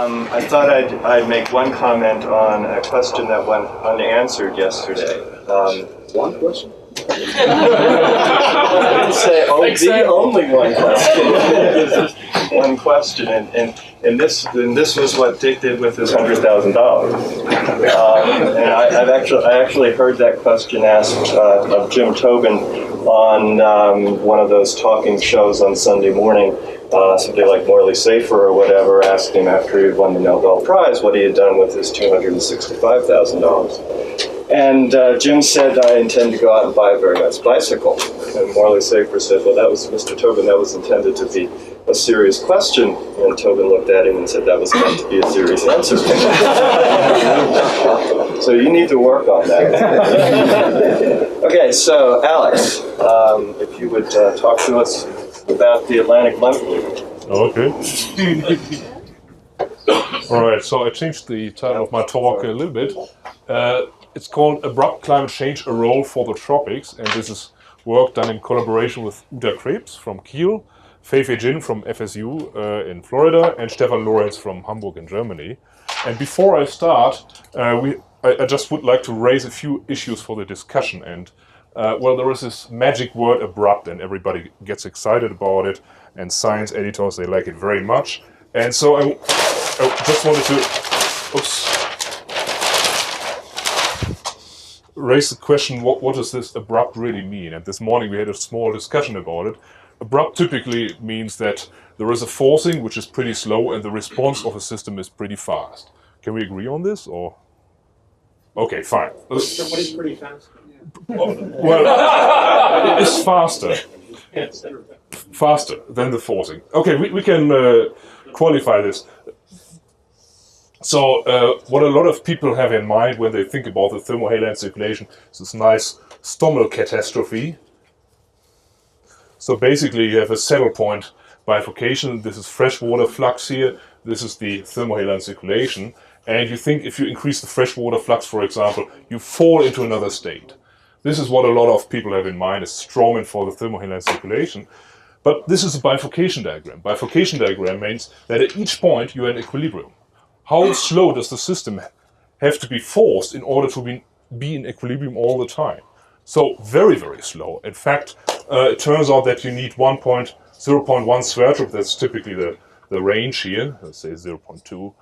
I thought I'd make one comment on a question that went unanswered yesterday. One question? I didn't say the only one question. One question, and this was what Dick did with his $100,000. And I actually heard that question asked of Jim Tobin on one of those talking shows on Sunday morning. Somebody like Morley Safer or whatever asked him after he won the Nobel Prize what he had done with his $265,000. And Jim said, I intend to go out and buy a very nice bicycle. And Morley Safer said, well, that was, Mr. Tobin, that was intended to be a serious question. And Tobin looked at him and said, that was meant to be a serious answer. So you need to work on that. Okay, so Alex, if you would talk to us about the Atlantic Monthly. Okay. All right, so I changed the title of my talk a little bit. It's called Abrupt Climate Change, a Role for the Tropics, and this is work done in collaboration with Uta Krebs from Kiel, Fei-Fei Jin from FSU in Florida, and Stefan Lorenz from Hamburg in Germany. And before I start, I just would like to raise a few issues for the discussion. And well, there is this magic word abrupt, and everybody gets excited about it, and science editors, they like it very much. And so I just wanted to raise the question, what does this abrupt really mean? And this morning we had a small discussion about it. Abrupt typically means that there is a forcing which is pretty slow and the response of a system is pretty fast. Can we agree on this, or? Okay, fine. What is pretty fast? Well, it's faster. Faster than the forcing. Okay, we can qualify this. So what a lot of people have in mind when they think about the thermohaline circulation is this nice Stommel catastrophe. So basically you have a saddle point bifurcation. This is freshwater flux here. This is the thermohaline circulation. And you think if you increase the freshwater flux, for example, you fall into another state. This is what a lot of people have in mind as Stroman for the thermohaline circulation. But this is a bifurcation diagram. Bifurcation diagram means that at each point you are in equilibrium. How slow does the system have to be forced in order to be in equilibrium all the time? So very, very slow. In fact, it turns out that you need 0.1 Sverdrup, that's typically the range here, let's say 0.2,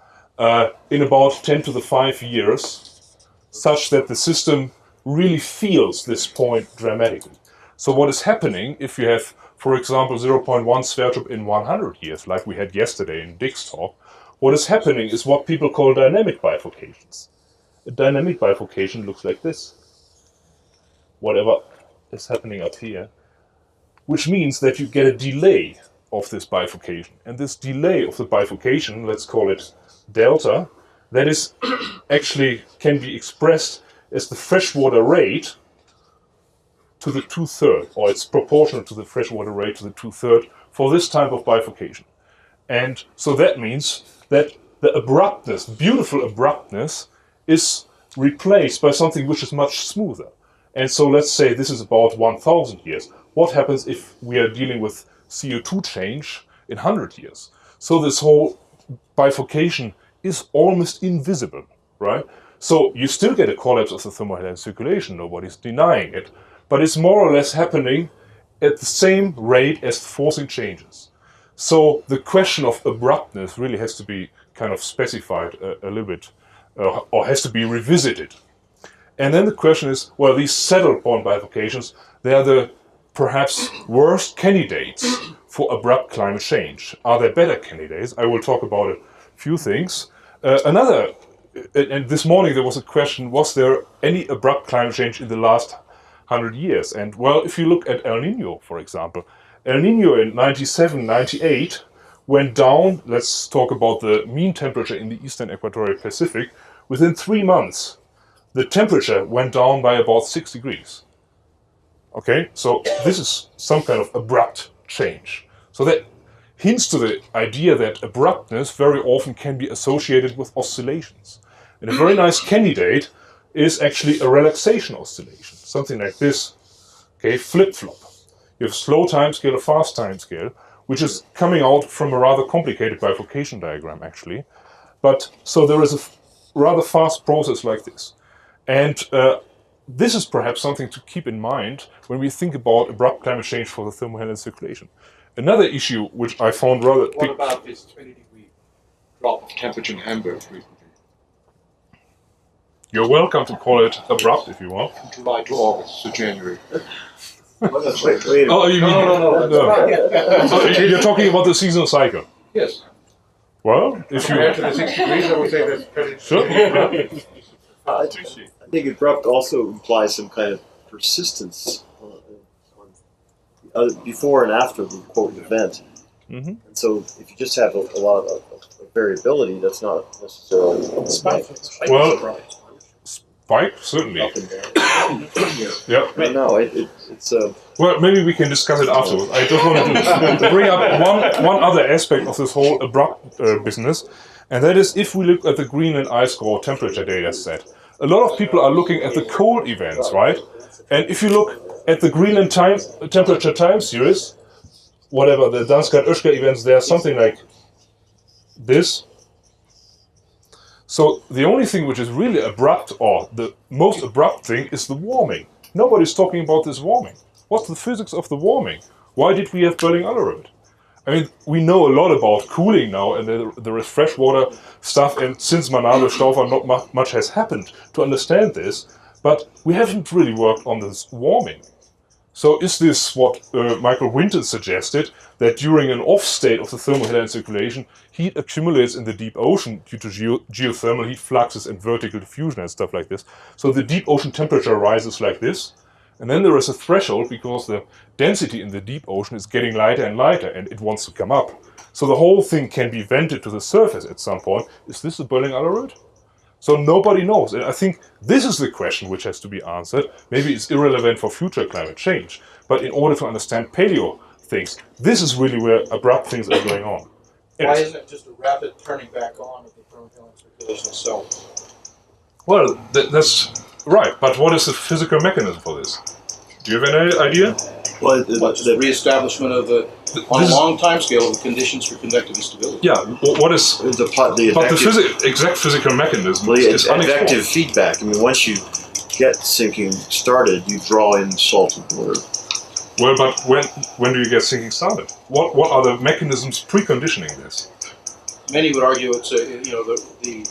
in about 10 to the 5 years, such that the system really feels this point dramatically. So what is happening if you have, for example, 0.1 Sverdrup in 100 years, like we had yesterday in Dick's talk, what is happening is what people call dynamic bifurcations. A dynamic bifurcation looks like this. Whatever is happening up here, which means that you get a delay of this bifurcation. And this delay of the bifurcation, let's call it delta, that is actually can be expressed as the freshwater rate to the 2/3, or it's proportional to the freshwater rate to the 2/3 for this type of bifurcation. And so that means that the abruptness, beautiful abruptness, is replaced by something which is much smoother. And so let's say this is about 1,000 years. What happens if we are dealing with CO2 change in 100 years? So this whole bifurcation is almost invisible, right? So you still get a collapse of the thermohaline circulation, nobody's denying it, but it's more or less happening at the same rate as the forcing changes. So the question of abruptness really has to be kind of specified a little bit, or has to be revisited. And then the question is, well, these saddle point bifurcations, they are the perhaps worst candidates for abrupt climate change. Are there better candidates? I will talk about a few things. And this morning there was a question, was there any abrupt climate change in the last 100 years? And well, if you look at El Nino, for example, El Nino in 97, 98 went down, let's talk about the mean temperature in the Eastern Equatorial Pacific, within 3 months, the temperature went down by about 6 degrees. Okay, so this is some kind of abrupt change. So that hints to the idea that abruptness very often can be associated with oscillations. And a very nice candidate is actually a relaxation oscillation, something like this, okay, flip-flop. You have a slow timescale, a fast timescale, which is coming out from a rather complicated bifurcation diagram, actually. But so there is a rather fast process like this. And this is perhaps something to keep in mind when we think about abrupt climate change for the thermohaline circulation. Another issue which I found rather What big. about this 20-degree drop of temperature in Hamburg recently? You're welcome to call it abrupt if you want. From July to August to January. Wait. Oh, you mean No. Oh, you're talking about the seasonal cycle. Yes. Well, if you Compared to the 6 degrees, I would say that's pretty. sure. I think abrupt also implies some kind of persistence before and after the quote event. Mhm. And so if you just have a lot of variability, that's not necessarily Well, spike certainly. up and down. Yeah. I don't know. It's Well, maybe we can discuss it afterwards. I just want to bring up one other aspect of this whole abrupt business, and that is if we look at the Greenland ice core temperature data set, a lot of people are looking at the cold events, right? And if you look at the Greenland temperature time series, whatever the Danskar-Oeschger events, they are something like this. So the only thing which is really abrupt, or the most abrupt thing, is the warming. Nobody's talking about this warming. What's the physics of the warming? Why did we have Berlin Alleröd? I mean, we know a lot about cooling now, and there is freshwater stuff, and since Manalo Staufer, not much has happened to understand this, but we haven't really worked on this warming. So is this what Michael Winton suggested, that during an off state of the thermohaline circulation, heat accumulates in the deep ocean due to geothermal heat fluxes and vertical diffusion and stuff like this. So the deep ocean temperature rises like this, and then there is a threshold because the density in the deep ocean is getting lighter and lighter and it wants to come up. So the whole thing can be vented to the surface at some point. Is this the Berlin Alleröd? So nobody knows, and I think this is the question which has to be answered. Maybe it's irrelevant for future climate change, but in order to understand paleo things, this is really where abrupt things are going on. Why isn't it just a rapid turning back on of the thermohaline circulation itself? Well, that's right, but what is the physical mechanism for this? Do you have any idea? well, What's the reestablishment of the, on a This is- long time scale, of conditions for convective instability? Yeah, what is... the But the advective, exact physical mechanism well, is the advective unexplored. feedback. I mean, once you get sinking started, you draw in salted water. Well, but when do you get sinking started? What are the mechanisms preconditioning this? Many would argue it's the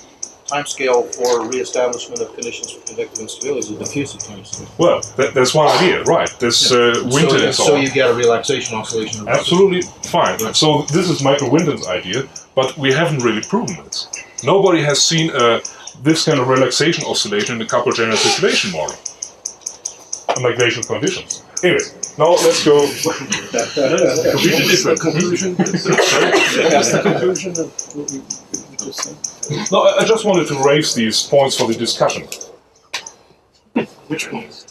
time scale for reestablishment of conditions for convective instability is a diffusive time scale. Well, that's one idea, right? This Winton and so So on. you get a relaxation oscillation. Of Absolutely fine. So this is Michael Winton's idea, but we haven't really proven this. Nobody has seen this kind of relaxation oscillation in the couple general circulation model under glacial conditions. Anyway, now let's go. Completely different. conclusion. That's the conclusion of what we just said. No, I just wanted to raise these points for the discussion. Which ones?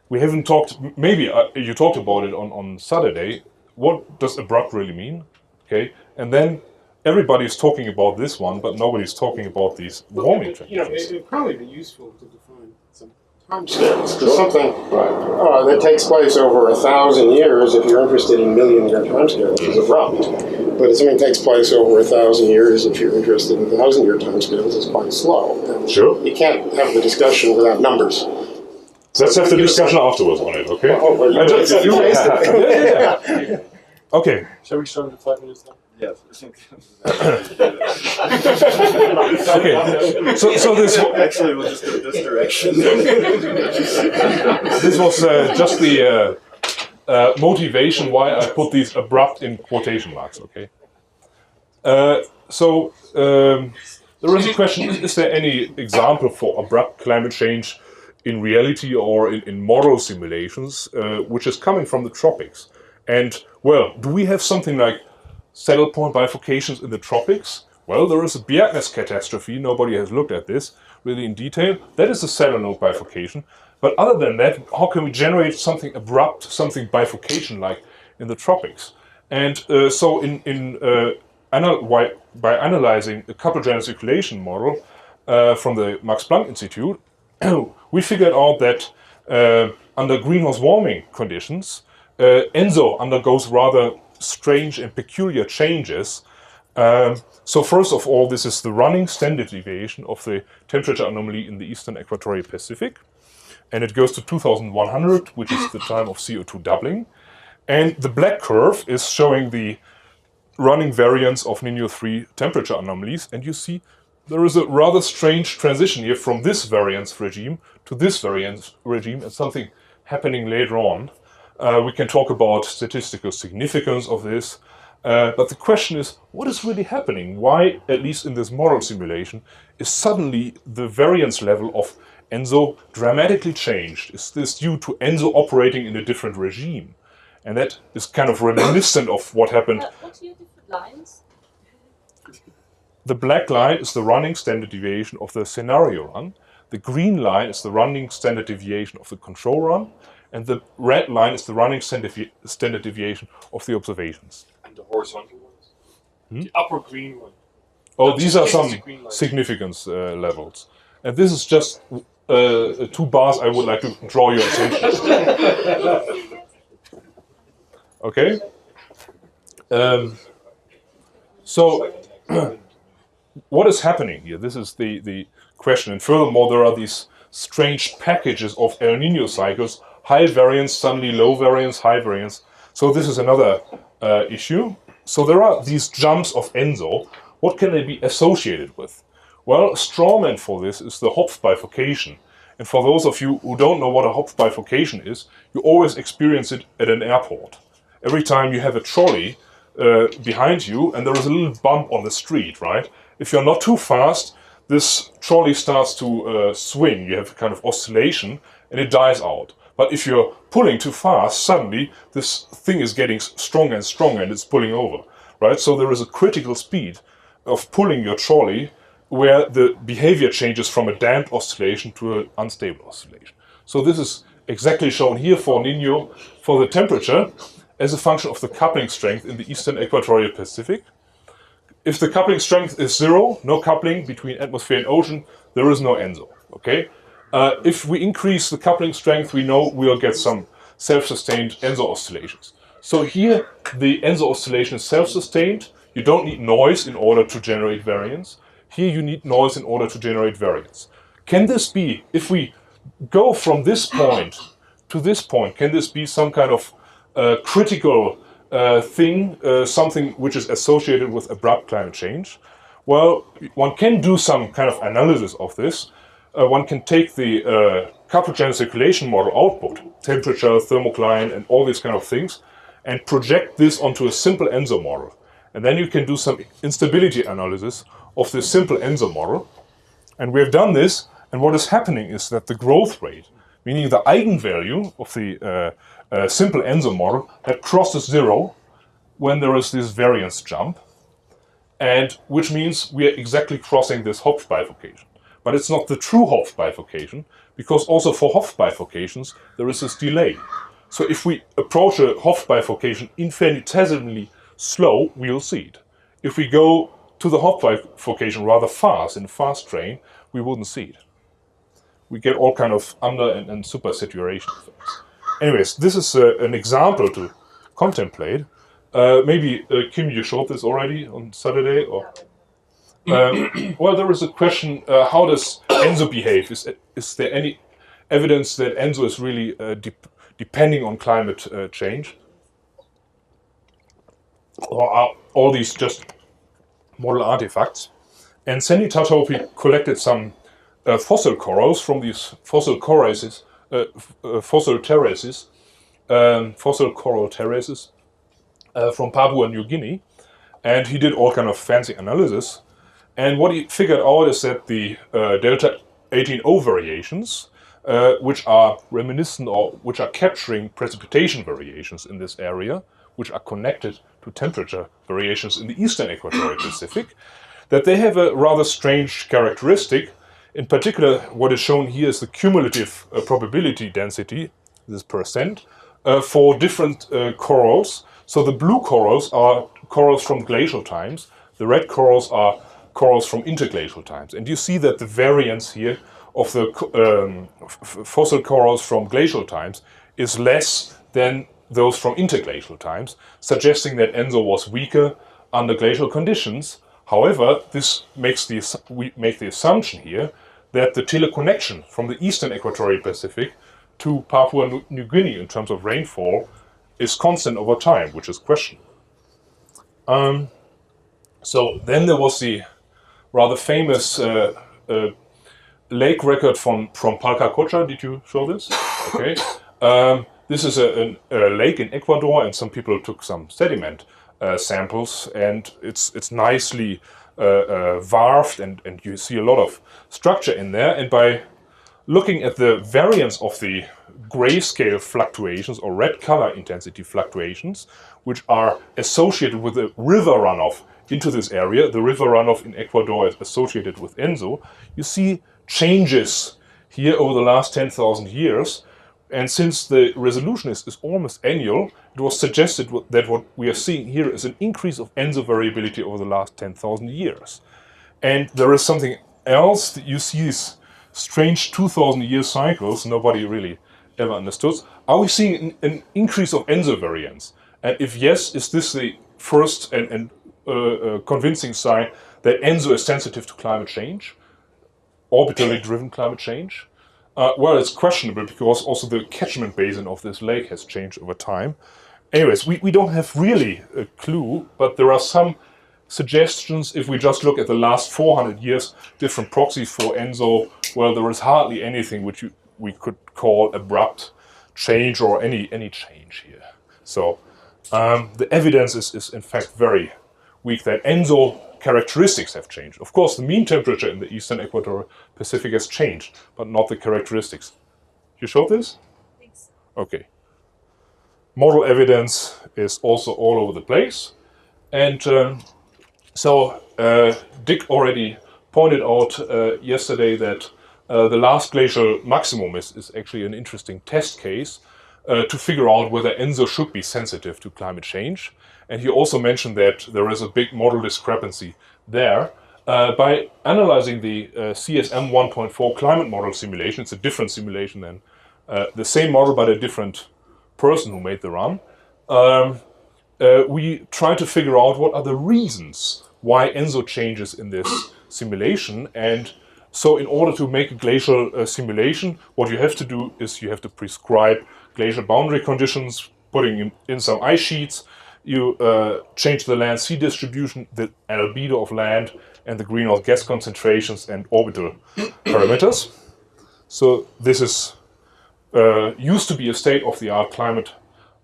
We haven't talked, maybe you talked about it on Saturday. What does abrupt really mean? Okay, and then everybody's talking about this one, but nobody's talking about these warming transitions. It would probably be useful to define some timescales, because something that takes place over 1,000 years, if you're interested in million-year timescales, is abrupt. But if something takes place over 1,000 years, if you're interested in 1,000-year timescales, it's quite slow. And Sure. you can't have the discussion without numbers. Let's have the discussion afterwards on it, okay? Oh, well, I just- you raised it. Yeah. Okay, Shall we start in 5 minutes then? Yes. okay. So this Actually, we'll just go this direction. this was just the motivation why I put these abrupt in quotation marks, okay? There is a question, is there any example for abrupt climate change in reality or in model simulations, which is coming from the tropics? And, well, do we have something like saddle point bifurcations in the tropics? Well, there is a Bjerknes catastrophe, nobody has looked at this really in detail. That is a saddle node bifurcation. But other than that, how can we generate something abrupt, something bifurcation-like in the tropics? And so by analyzing a couple general circulation model from the Max Planck Institute, we figured out that under greenhouse warming conditions, Enso undergoes rather strange and peculiar changes So first of all, this is the running standard deviation of the temperature anomaly in the eastern equatorial Pacific. And it goes to 2100, which is the time of CO2 doubling. And the black curve is showing the running variance of Niño 3 temperature anomalies. And you see there is a rather strange transition here from this variance regime to this variance regime, and something happening later on. We can talk about statistical significance of this. But the question is, what is really happening? Why, at least in this model simulation, is suddenly the variance level of Enso dramatically changed? Is this due to Enso operating in a different regime? And that is kind of reminiscent of what happened. What are your different lines? The black line is the running standard deviation of the scenario run. The green line is the running standard deviation of the control run. And the red line is the running standard deviation of the observations. And the horizontal ones? The upper green one. Oh, these are some the green line. significance levels. And this is just 2 bars I would like to draw your attention. Okay? So, what is happening here? This is the question. And furthermore, there are these strange packages of El Nino cycles. High variance, suddenly low variance, high variance. So this is another issue. So there are these jumps of Enso. What can they be associated with? Well, a strawman for this is the Hopf bifurcation. And for those of you who don't know what a Hopf bifurcation is, you always experience it at an airport. Every time you have a trolley behind you and there is a little bump on the street, right? If you're not too fast, this trolley starts to swing. You have a kind of oscillation and it dies out. But if you're pulling too fast, suddenly this thing is getting stronger and stronger and it's pulling over, right? So there is a critical speed of pulling your trolley where the behavior changes from a damped oscillation to an unstable oscillation. So this is exactly shown here for Niño for the temperature as a function of the coupling strength in the eastern equatorial Pacific. If the coupling strength is 0, no coupling between atmosphere and ocean, there is no Enso, okay? If we increase the coupling strength, we know we'll get some self-sustained Enso oscillations. So here, the Enso oscillation is self-sustained. You don't need noise in order to generate variance. Here you need noise in order to generate variance. Can this be, if we go from this point to this point, can this be some kind of critical thing, something which is associated with abrupt climate change? Well, one can do some kind of analysis of this. One can take the coupled circulation model output, temperature, thermocline, and all these kind of things, and project this onto a simple Enso model. And then you can do some instability analysis of this simple Enso model. And we have done this, and what is happening is that the growth rate, meaning the eigenvalue of the simple Enso model, that crosses 0 when there is this variance jump, and which means we are exactly crossing this Hopf bifurcation. But it's not the true Hopf bifurcation, because also for Hopf bifurcations there is this delay. So if we approach a Hopf bifurcation infinitesimally slow, we'll see it. If we go to the Hopf bifurcation rather fast, in a fast train, we wouldn't see it. We get all kind of under and super saturation effects. Anyways, this is an example to contemplate. Maybe Kim, you showed this already on Saturday, or well, there is a question: how does Enso behave? Is there any evidence that Enso is really depending on climate change, or are all these just model artifacts? And Sandy Tatopi collected some fossil corals from these fossil terraces, fossil coral terraces from Papua New Guinea, and he did all kind of fancy analysis. And what he figured out is that the delta 18O variations, which are reminiscent or which are capturing precipitation variations in this area, which are connected to temperature variations in the eastern equatorial Pacific, that they have a rather strange characteristic. In particular, what is shown here is the cumulative probability density, this percent, for different corals. So the blue corals are corals from glacial times, the red corals are corals from interglacial times. And you see that the variance here of the fossil corals from glacial times is less than those from interglacial times, suggesting that Enso was weaker under glacial conditions. However, we make the assumption here that the teleconnection from the eastern equatorial Pacific to Papua New Guinea in terms of rainfall is constant over time, which is questionable. So then there was the rather famous lake record from Palcacocha. Did you show this? Okay. This is a lake in Ecuador, and some people took some sediment samples, and it's nicely varved, and you see a lot of structure in there. And by looking at the variance of the grayscale fluctuations or red color intensity fluctuations, which are associated with the river runoff into this area, the river runoff in Ecuador is associated with Enso, you see changes here over the last 10,000 years. And since the resolution is almost annual, it was suggested that what we are seeing here is an increase of Enso variability over the last 10,000 years. And there is something else that you see these strange 2,000-year cycles nobody really ever understood. Are we seeing an increase of Enso variance? And if yes, is this the first and convincing sign that Enso is sensitive to climate change, orbitally driven climate change? Well, it's questionable because also the catchment basin of this lake has changed over time. Anyways, we don't have really a clue, but there are some suggestions. If we just look at the last 400 years, different proxies for Enso, well, there is hardly anything which we could call abrupt change or any change here. So the evidence is in fact very weak that Enso characteristics have changed. Of course, the mean temperature in the eastern equatorial Pacific has changed, but not the characteristics. You showed this? I think so. Okay. Model evidence is also all over the place. And so Dick already pointed out yesterday that the last glacial maximum is actually an interesting test case to figure out whether Enso should be sensitive to climate change. And he also mentioned that there is a big model discrepancy there. By analyzing the CSM 1.4 climate model simulation, it's a different simulation than the same model but a different person who made the run, we try to figure out what are the reasons why Enso changes in this simulation. And so in order to make a glacial simulation, what you have to do is you have to prescribe glacial boundary conditions, putting in some ice sheets. You change the land-sea distribution, the albedo of land, and the greenhouse gas concentrations and orbital parameters. So this is used to be a state-of-the-art climate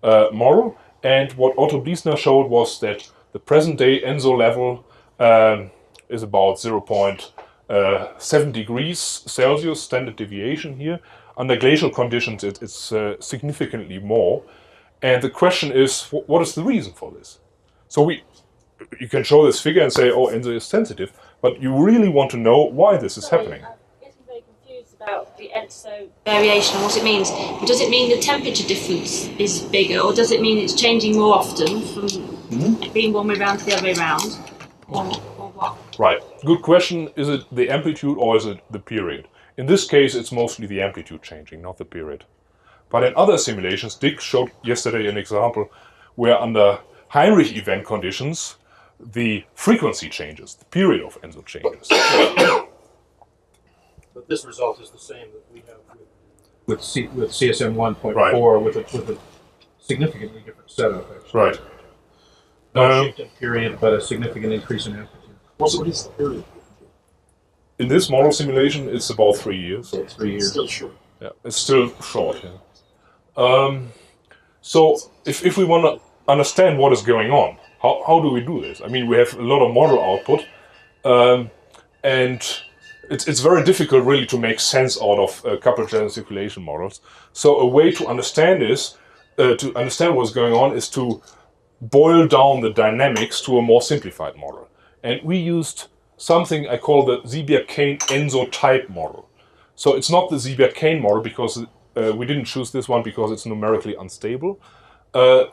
model. And what Otto Bliesner showed was that the present-day Enso level is about 0.7 degrees Celsius standard deviation here. Under glacial conditions, it's significantly more. And the question is, what is the reason for this? So you can show this figure and say, oh, Enso is sensitive, but you really want to know why this is happening. I'm getting very confused about the Enso variation and what it means. Does it mean the temperature difference is bigger, or does it mean it's changing more often from being one way round to the other way round, or what? Right. Good question. Is it the amplitude or is it the period? In this case, it's mostly the amplitude changing, not the period. But in other simulations, Dick showed yesterday an example where under Heinrich event conditions, the frequency changes, the period of Enso changes. But this result is the same that we have with CSM 1.4 Right. with a significantly different setup, actually. Right. No shift in period, but a significant increase in amplitude. What is the period? In this model simulation, it's about 3 years. So 3 years. Still short. Yeah, it's still short. Yeah. So if we want to understand what is going on, how do we do this? I mean, we have a lot of model output, and it's very difficult really to make sense out of coupled channel circulation models. So a way to understand this, to understand what's going on, is to boil down the dynamics to a more simplified model. And we used something I call the Seeberg-Kane Enso type model. So it's not the Seeberg-Kane model because we didn't choose this one because it's numerically unstable.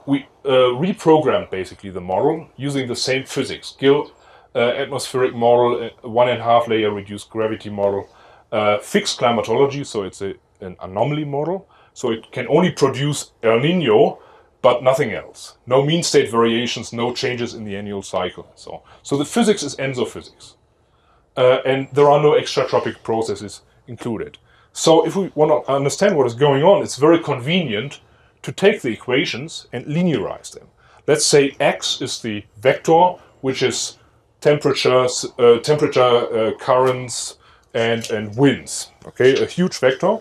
We reprogrammed basically the model using the same physics. Gill atmospheric model, 1.5 layer reduced gravity model, fixed climatology, so it's an anomaly model. So it can only produce El Nino but nothing else. No mean state variations, no changes in the annual cycle. So the physics is Enso physics. And there are no extratropic processes included. So if we want to understand what is going on, it's very convenient to take the equations and linearize them. Let's say x is the vector, which is temperature, currents, and winds. Okay, a huge vector.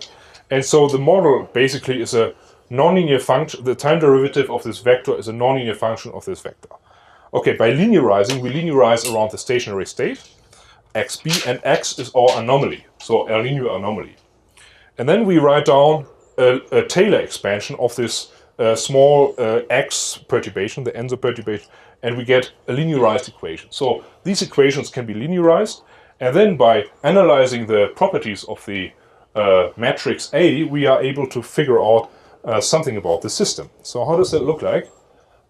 And so the model basically is a nonlinear function. The time derivative of this vector is a nonlinear function of this vector. Okay, by linearizing, we linearize around the stationary state, xb, and x is our anomaly, so a linear anomaly. And then we write down a Taylor expansion of this small x perturbation, the Enso perturbation, and we get a linearized equation. So these equations can be linearized, and then by analyzing the properties of the matrix A, we are able to figure out something about the system. So how does that look like?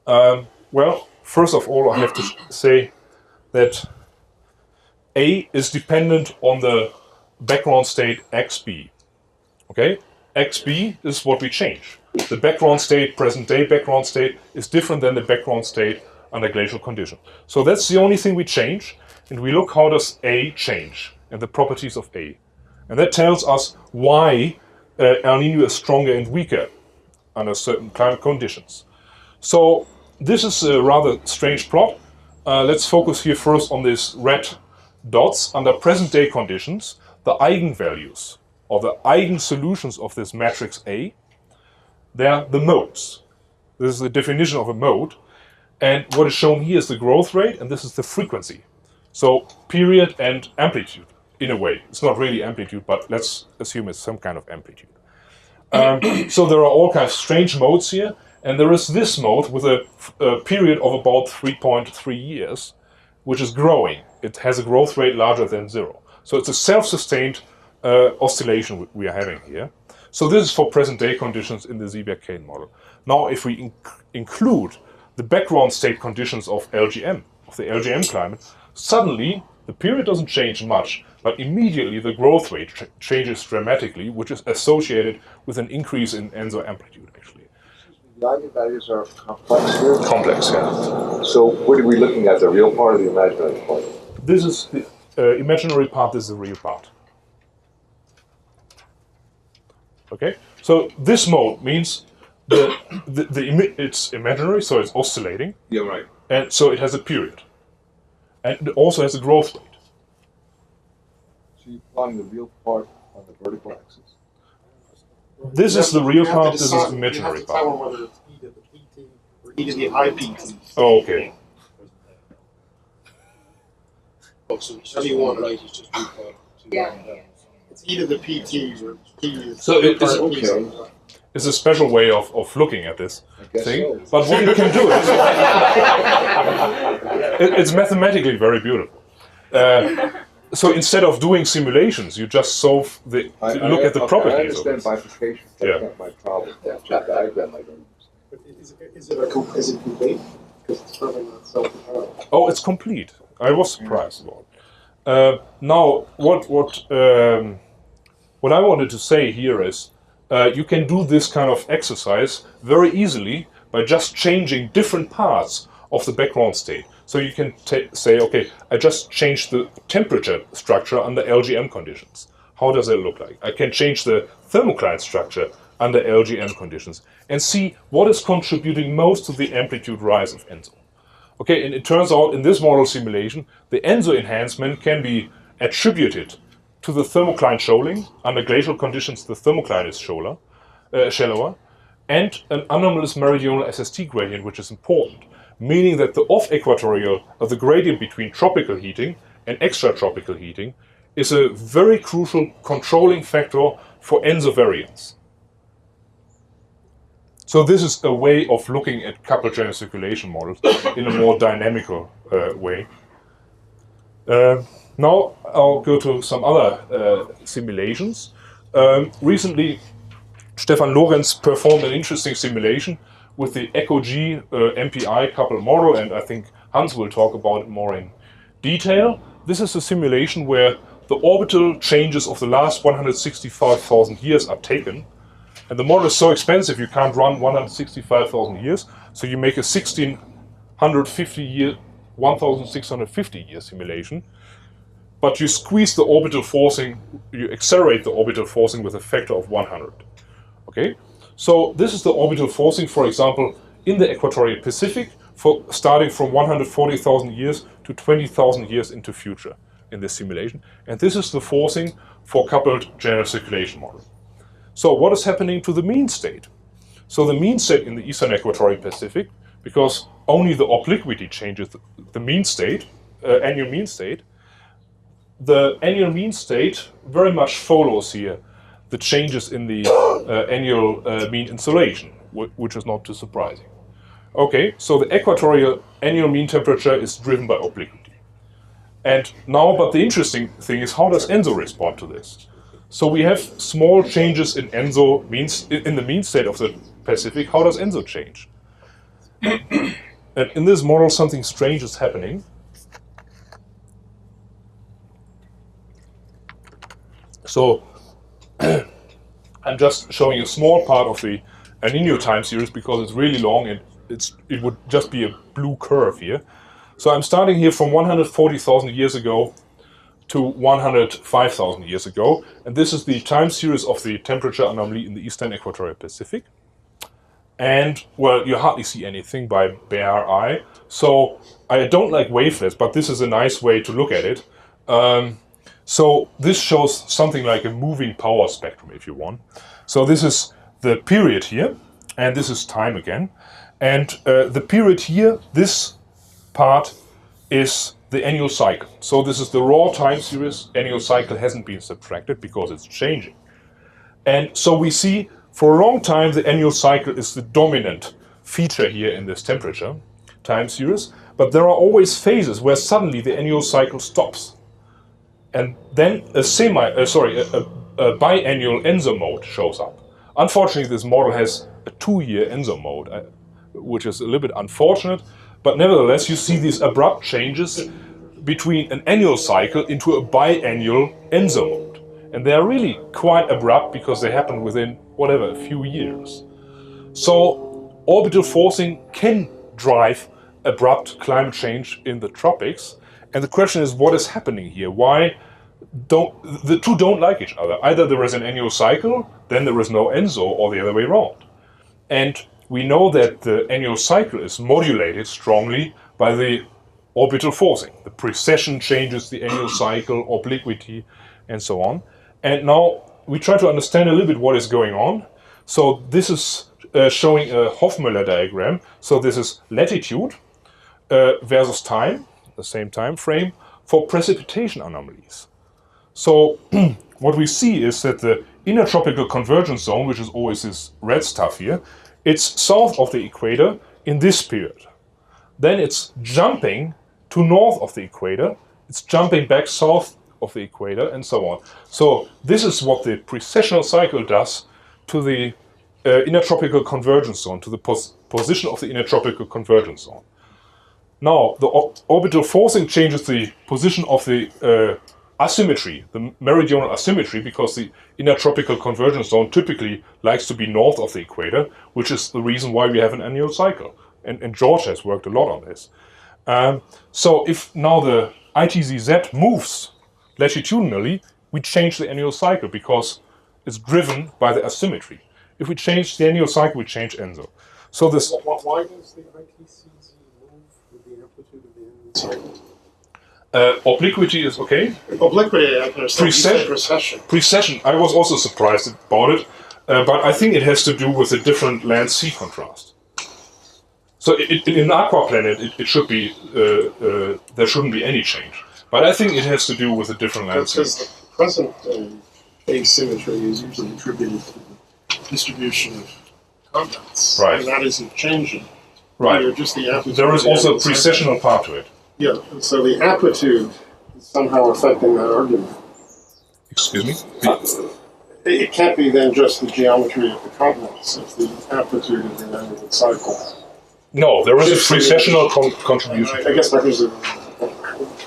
Well, first of all, I have to say that A is dependent on the background state xb. Okay, xb is what we change. The background state, present day background state, is different than the background state under glacial conditions. So that's the only thing we change, and we look how does A change and the properties of A. And that tells us why El Nino is stronger and weaker under certain climate conditions. So this is a rather strange plot. Let's focus here first on these red dots. Under present day conditions, the eigenvalues or the eigensolutions of this matrix A, they're the modes. This is the definition of a mode. And what is shown here is the growth rate, and this is the frequency. So period and amplitude, in a way. It's not really amplitude, but let's assume it's some kind of amplitude. So there are all kinds of strange modes here, and there is this mode with a period of about 3.3 years, which is growing. It has a growth rate larger than 0. So it's a self-sustained oscillation we are having here. So this is for present day conditions in the Seeberg-Kane model. Now if we include the background state conditions of LGM, of the LGM climate, suddenly the period doesn't change much, but immediately the growth rate changes dramatically, which is associated with an increase in Enso amplitude, actually. The eigenvalues are complex here? Complex, yeah. So what are we looking at, the real part or the imaginary part? This is the imaginary part, this is the real part. Okay, so this mode means it's imaginary, so it's oscillating. Yeah, right. And so it has a period. And it also has a growth rate. So you're plotting the real part on the vertical axis? This is the real part, this is the imaginary You have to tell them part. whether it's e to the pt or e to the ipt. Oh, okay. So you want it, it's just It's e to the pt or p is So it is Okay. It's a special way of looking at this I guess thing. so. But what you can do is, it's mathematically very beautiful. So instead of doing simulations, you just solve the, look at the properties of I understand this. bifurcation. That's Yeah. not my problem. That's just diagram I don't understand. But is it complete? Because it's probably not self-compiled. Oh, it's complete. I was surprised about it. Now, what I wanted to say here is, you can do this kind of exercise very easily by just changing different parts of the background state. So you can say, okay, I just changed the temperature structure under LGM conditions. How does that look like? I can change the thermocline structure under LGM conditions and see what is contributing most to the amplitude rise of Enso. Okay, and it turns out in this model simulation, the Enso enhancement can be attributed to the thermocline shoaling. Under glacial conditions, the thermocline is shallower, and an anomalous meridional SST gradient, which is important, meaning that the off-equatorial, or the gradient between tropical heating and extratropical heating, is a very crucial controlling factor for Enso variance. So this is a way of looking at coupled channel circulation models in a more dynamical way. Now I'll go to some other simulations. Recently, Stefan Lorenz performed an interesting simulation with the ECHO-G MPI coupled model, and I think Hans will talk about it more in detail. This is a simulation where the orbital changes of the last 165,000 years are taken, And the model is so expensive you can't run 165,000 years, so you make a 1650 year simulation, but you squeeze the orbital forcing, you accelerate the orbital forcing with a factor of 100. Okay, so this is the orbital forcing, for example, in the equatorial Pacific, for starting from 140,000 years to 20,000 years into future in this simulation. And this is the forcing for coupled general circulation model. So what is happening to the mean state? So the mean state in the eastern equatorial Pacific, because only the obliquity changes the mean state, annual mean state, the annual mean state very much follows here the changes in the annual mean insolation, which is not too surprising. Okay, so the equatorial annual mean temperature is driven by obliquity. And now, but the interesting thing is, how does Enso respond to this? So we have small changes in Enso in the mean state of the Pacific. How does Enso change? And in this model, something strange is happening. So I'm just showing a small part of the El Nino time series because it's really long and it would just be a blue curve here. So I'm starting here from 140,000 years ago to 105,000 years ago, and this is the time series of the temperature anomaly in the eastern equatorial Pacific. And, well, you hardly see anything by bare eye, so I don't like wavelets, but this is a nice way to look at it. So this shows something like a moving power spectrum, if you want. So this is the period here, and this is time again. And the period here, this part is the annual cycle. So this is the raw time series. Annual cycle hasn't been subtracted because it's changing. And so we see for a long time the annual cycle is the dominant feature here in this temperature time series. But there are always phases where suddenly the annual cycle stops. And then a biannual Enso mode shows up. Unfortunately, this model has a 2-year Enso mode, which is a little bit unfortunate. But nevertheless, you see these abrupt changes between an annual cycle into a biannual Enso mode. And they are really quite abrupt because they happen within, whatever, a few years. So orbital forcing can drive abrupt climate change in the tropics. And the question is, what is happening here? Why the two don't like each other? Either there is an annual cycle, then there is no Enso, or the other way around. And we know that the annual cycle is modulated strongly by the orbital forcing. The precession changes the annual cycle, obliquity, and so on. And now we try to understand a little bit what is going on. So this is showing a Hopf diagram. So this is latitude versus time, the same time frame, for precipitation anomalies. So what we see is that the inner tropical convergence zone, which is always this red stuff here, it's south of the equator in this period. Then it's jumping to north of the equator, it's jumping back south of the equator, and so on. So this is what the precessional cycle does to the inner tropical convergence zone, to the position of the inner tropical convergence zone. Now, the orbital forcing changes the position of the asymmetry, the meridional asymmetry, because the inner tropical convergence zone typically likes to be north of the equator, which is the reason why we have an annual cycle. And George has worked a lot on this. So if now the ITZZ moves latitudinally, we change the annual cycle because it's driven by the asymmetry. If we change the annual cycle, we change Enso. So this. Why does the ITCZ move with the amplitude of the annual cycle? Obliquity is okay. Obliquity, I can understand. Precession. Precession. I was also surprised about it, but I think it has to do with the different land-sea contrast. So in an aquaplanet, it should be there shouldn't be any change. But I think it has to do with the different land-sea. Because the present asymmetry is usually attributed to the distribution of continents, right? And that isn't changing. Right. Just the amplitude. There is also a precessional part to it. Yeah, so the amplitude is somehow affecting that argument. Excuse me? It can't be then just the geometry of the continents if the amplitude of the annual cycle. No, there is a precessional contribution. I guess my question is,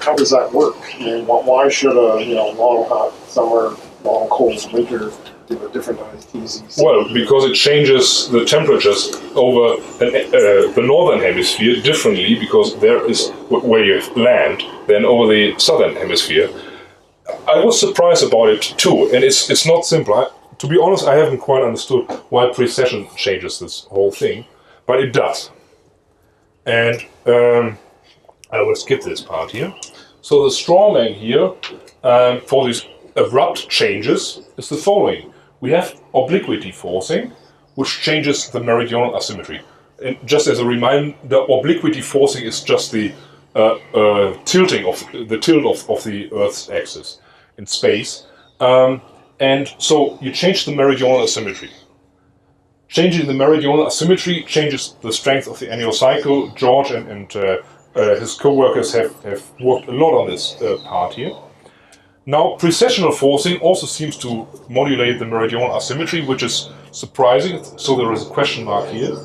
how does that work? I mean, why should a long hot summer, long cold winter give a different ITZ. Well, because it changes the temperatures over the northern hemisphere differently, because there is where you have land than over the southern hemisphere. I was surprised about it too, and it's not simple. To be honest, I haven't quite understood why precession changes this whole thing, but it does. And I will skip this part here. So the strawman here for these abrupt changes is the following. We have obliquity forcing, which changes the meridional asymmetry. And just as a reminder, obliquity forcing is just the tilting of the tilt of the Earth's axis in space. And so you change the meridional asymmetry. Changing the meridional asymmetry changes the strength of the annual cycle. George and his co-workers have worked a lot on this part here. Now, precessional forcing also seems to modulate the meridional asymmetry, which is surprising. So there is a question mark here.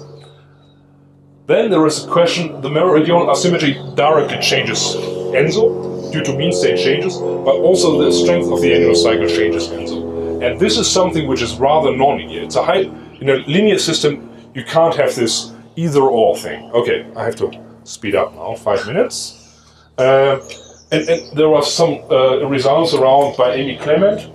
Then there is a question, the meridional asymmetry directly changes Enso due to mean state changes, but also the strength of the annual cycle changes Enso. And this is something which is rather non-linear. It's a in a linear system, you can't have this either-or thing. Okay, I have to speed up now, 5 minutes. And there was some results around by Amy Clement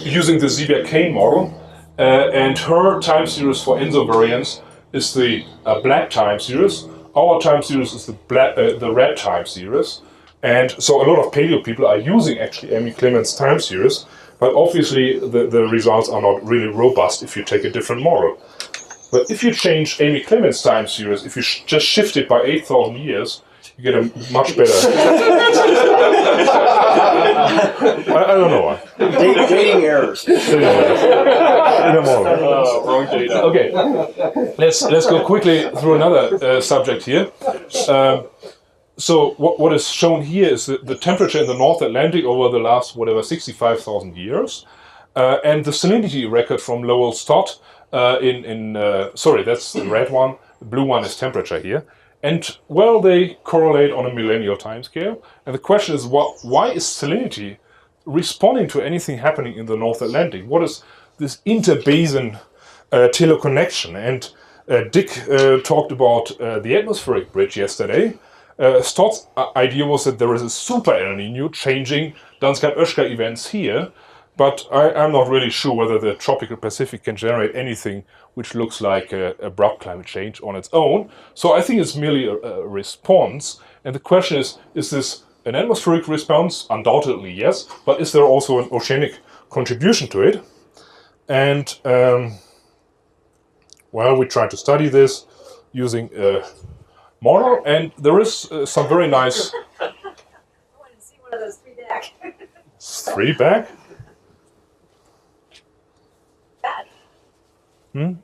using the Sieber-Kane model, and her time series for Enso variance is the black time series. Our time series is the red time series, and so a lot of paleo people are using actually Amy Clement's time series, but obviously the results are not really robust if you take a different model. But if you change Amy Clement's time series, if you just shift it by 8,000 years, you get a much better. I don't know why. Dating errors. Wrong data. Okay, let's go quickly through another subject here. So what is shown here is the temperature in the North Atlantic over the last 65,000 years, and the salinity record from Lowell Stott sorry, that's the red one. The blue one is temperature here. And, well, they correlate on a millennial timescale. And the question is, why is salinity responding to anything happening in the North Atlantic? What is this interbasin teleconnection? And Dick talked about the atmospheric bridge yesterday. Stott's idea was that there is a super El Niño changing Dunsky-Oeschger events here. But I'm not really sure whether the tropical Pacific can generate anything which looks like abrupt climate change on its own. So I think it's merely a response. And the question is this an atmospheric response? Undoubtedly, yes. But is there also an oceanic contribution to it? And, well, we try to study this using a model. And there is some very nice... I wanted to see one of those 3 back. 3 back? In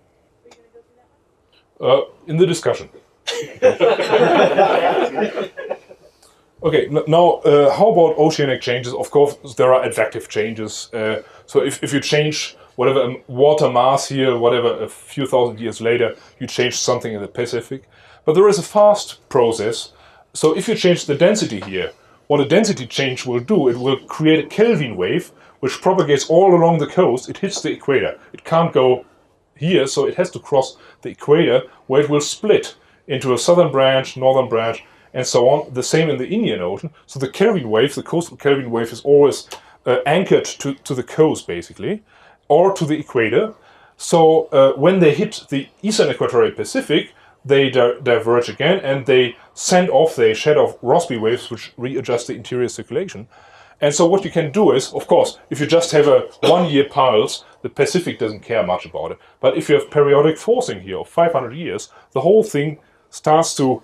the discussion. Okay, now how about oceanic changes? Of course, there are advective changes. So if you change whatever water mass here, whatever, a few thousand years later, you change something in the Pacific. But there is a fast process. So if you change the density here, what a density change will do, it will create a Kelvin wave, which propagates all along the coast. It hits the equator. It can't go here, so it has to cross the equator, where it will split into a southern branch, northern branch, and so on. The same in the Indian Ocean. So the Kelvin wave, the coastal Kelvin wave, is always anchored to the coast, basically, or to the equator. So when they hit the eastern equatorial Pacific, they diverge again, and they send off, they shed off Rossby waves, which readjust the interior circulation. And so what you can do is, of course, if you just have a 1-year pulse, the Pacific doesn't care much about it. But if you have periodic forcing here of 500 years, the whole thing starts to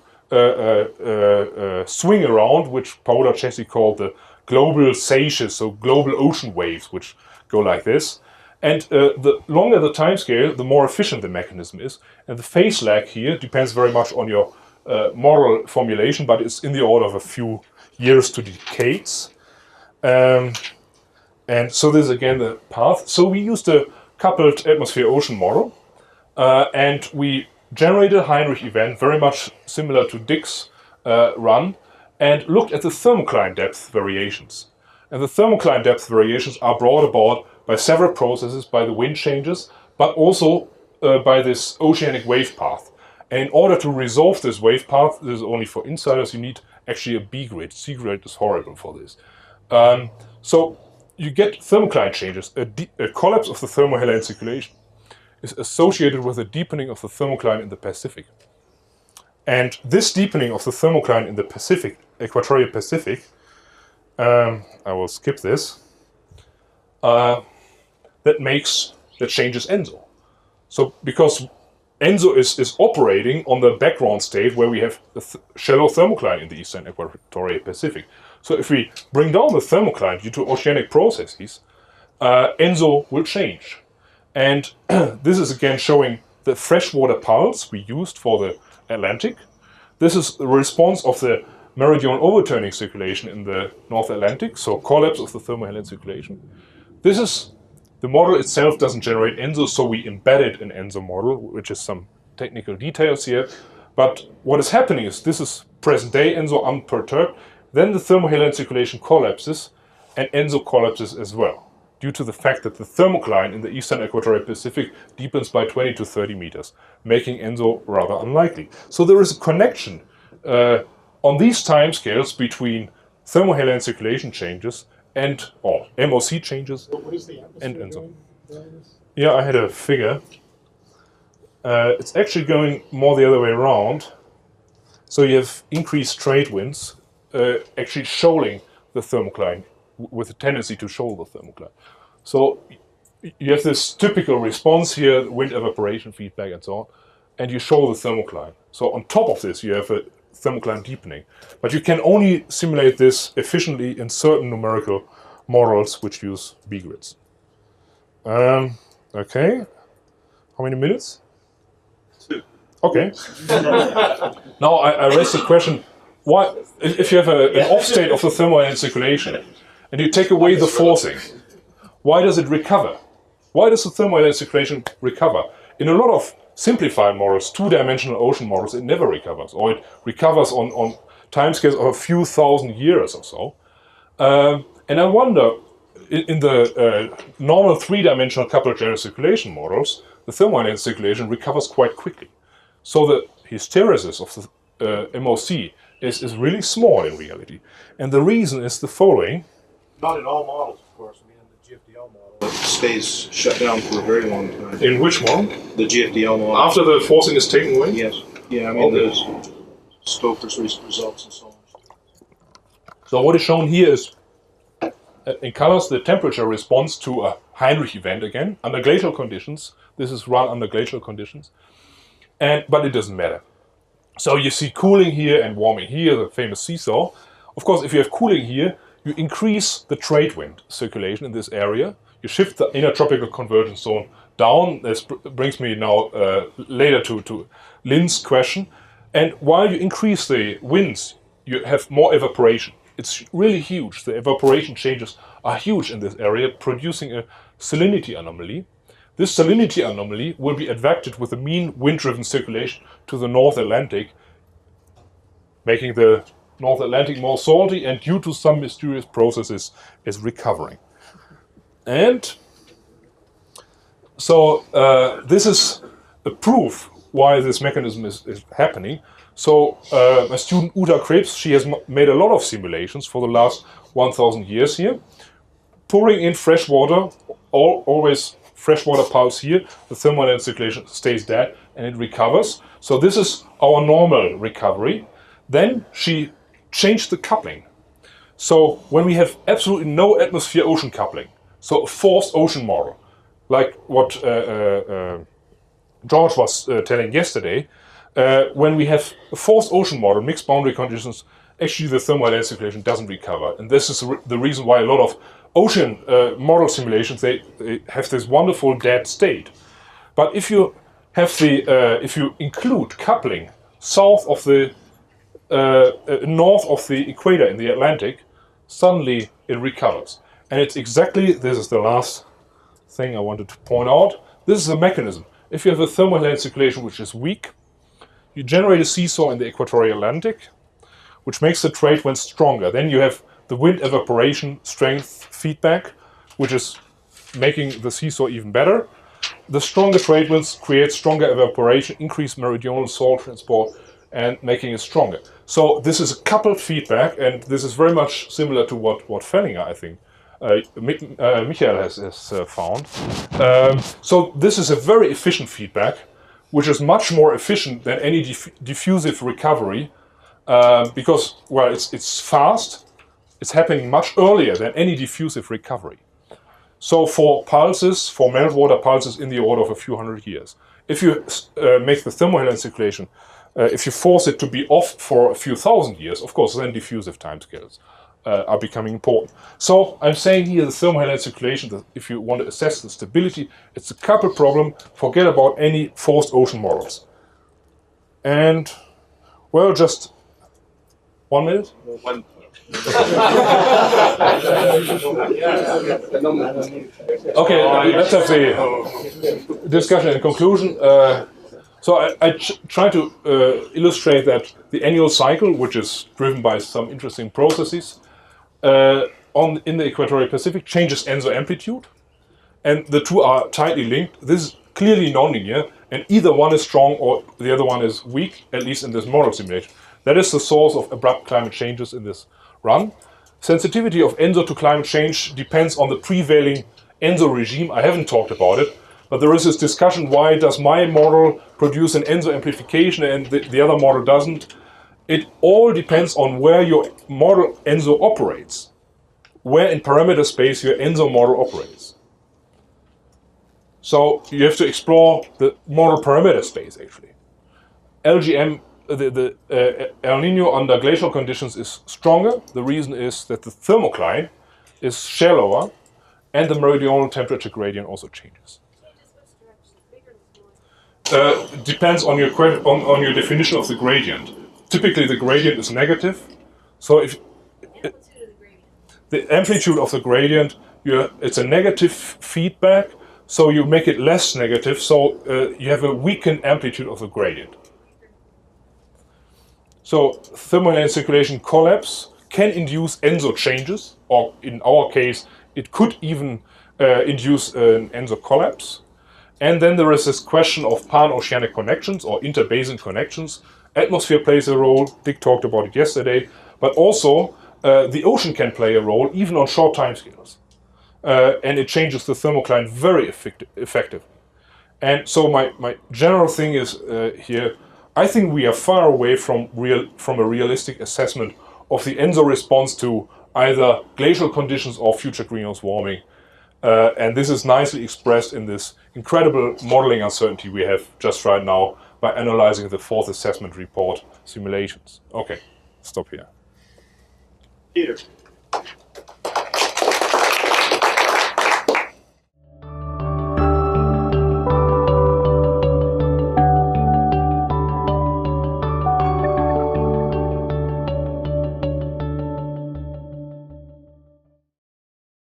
swing around, which Paolo Cesi called the global seiches, so global ocean waves, which go like this. And the longer the time scale, the more efficient the mechanism is. And the phase lag here depends very much on your model formulation, but it's in the order of a few years to decades. And so this is again the path. So we used a coupled atmosphere-ocean model, and we generated a Heinrich event very much similar to Dick's run, and looked at the thermocline depth variations. And the thermocline depth variations are brought about by several processes, by the wind changes, but also by this oceanic wave path. And in order to resolve this wave path, this is only for insiders, you need actually a B grid. C grid is horrible for this. So you get thermocline changes. A collapse of the thermohaline circulation is associated with a deepening of the thermocline in the Pacific. And this deepening of the thermocline in the Pacific, equatorial Pacific, I will skip this, that changes Enso. So because Enso is operating on the background state where we have a shallow thermocline in the eastern equatorial Pacific. So if we bring down the thermocline due to oceanic processes, Enso will change. And this is again showing the freshwater pulse we used for the Atlantic. This is the response of the meridional overturning circulation in the North Atlantic, so collapse of the thermohaline circulation. This is, the model itself doesn't generate Enso, so we embedded an Enso model, which is some technical details here. But what is happening is this is present day Enso unperturbed, then the thermohaline circulation collapses and Enso collapses as well, due to the fact that the thermocline in the eastern equatorial Pacific deepens by 20 to 30 meters, making Enso rather unlikely. So there is a connection on these timescales between thermohaline circulation changes and MOC changes and Enso. Yeah, I had a figure. It's actually going more the other way around. So you have increased trade winds actually shoaling the thermocline, with a tendency to shoal the thermocline. So you have this typical response here, wind evaporation feedback and so on, and you shoal the thermocline. So on top of this you have a thermocline deepening. But you can only simulate this efficiently in certain numerical models which use B grids. Okay, how many minutes? 2. Okay. Now I raise the question, why, if you have an off state of the thermohaline circulation and you take away the forcing, why does it recover? Why does the thermohaline circulation recover? In a lot of simplified models, two-dimensional ocean models, it never recovers, or it recovers on timescales of a few thousand years or so. And I wonder, in the normal three-dimensional coupled general circulation models, the thermohaline circulation recovers quite quickly. So the hysteresis of the MOC is really small in reality. And the reason is the following. Not in all models, of course. I mean, in the GFDL model, it stays shut down for a very long time. In which model? The GFDL model. After the forcing is taken away? Yes. Yeah, I mean, there's Stoker's results and so on. So what is shown here is, in colors, the temperature response to a Heinrich event again, under glacial conditions. This is run under glacial conditions. But it doesn't matter. So you see cooling here and warming here, the famous seesaw. Of course, if you have cooling here, you increase the trade wind circulation in this area. You shift the intertropical convergence zone down. This brings me now later to Lynn's question. And while you increase the winds, you have more evaporation. It's really huge. The evaporation changes are huge in this area, producing a salinity anomaly. This salinity anomaly will be advected with a mean wind-driven circulation to the North Atlantic, making the North Atlantic more salty, and due to some mysterious processes is recovering. And so this is a proof why this mechanism is happening. So my student Uta Krebs, she has made a lot of simulations for the last 1,000 years here, pouring in fresh water, always freshwater pulse here, the thermohaline circulation stays dead and it recovers. So this is our normal recovery. Then she changed the coupling. So when we have absolutely no atmosphere-ocean coupling, so a forced ocean model, like what George was telling yesterday, when we have a forced ocean model, mixed boundary conditions, actually the thermohaline circulation doesn't recover. And this is the reason why a lot of ocean model simulations, they have this wonderful dead state. But if you have if you include coupling south of the north of the equator in the Atlantic, suddenly it recovers. And it's exactly, this is the last thing I wanted to point out, this is the mechanism. If you have a thermohaline circulation which is weak, you generate a seesaw in the equatorial Atlantic, which makes the trade wind stronger. Then you have the wind evaporation strength feedback, which is making the seesaw even better. The stronger trade winds create stronger evaporation, increase meridional salt transport, and making it stronger. So this is a coupled feedback, and this is very much similar to what Fellinger, I think, Michael has found. So this is a very efficient feedback, which is much more efficient than any diffusive recovery, because, well, it's fast, it's happening much earlier than any diffusive recovery. So for pulses, for meltwater pulses in the order of a few hundred years, if you make the thermohaline circulation, if you force it to be off for a few thousand years, of course, then diffusive timescales are becoming important. So I'm saying here the thermohaline circulation, that if you want to assess the stability, it's a couple problem. Forget about any forced ocean models. And, well, just 1 minute? One. Okay, let's have the discussion and conclusion. So I try to illustrate that the annual cycle, which is driven by some interesting processes in the equatorial Pacific, changes Enso amplitude, and the two are tightly linked. This is clearly nonlinear, and either one is strong or the other one is weak, at least in this model simulation. That is the source of abrupt climate changes in this run. Sensitivity of Enso to climate change depends on the prevailing Enso regime. I haven't talked about it, but there is this discussion, why does my model produce an Enso amplification and the other model doesn't? It all depends on where your model Enso operates, where in parameter space your Enso model operates. So you have to explore the model parameter space, actually. LGM, the El Nino under glacial conditions is stronger. The reason is that the thermocline is shallower and the meridional temperature gradient also changes. Depends on your definition of the gradient. Typically the gradient is negative. So if the amplitude of the gradient, it's a negative feedback, so you make it less negative, so you have a weakened amplitude of the gradient. So thermohaline circulation collapse can induce Enso changes, or in our case, it could even induce an Enso collapse. And then there is this question of pan-oceanic connections or interbasin connections. Atmosphere plays a role, Dick talked about it yesterday, but also the ocean can play a role even on short timescales. And it changes the thermocline very effectively. And so my general thing is here, I think we are far away from a realistic assessment of the Enso response to either glacial conditions or future greenhouse warming. And this is nicely expressed in this incredible modeling uncertainty we have just right now by analyzing the fourth assessment report simulations. Okay, stop here. Peter.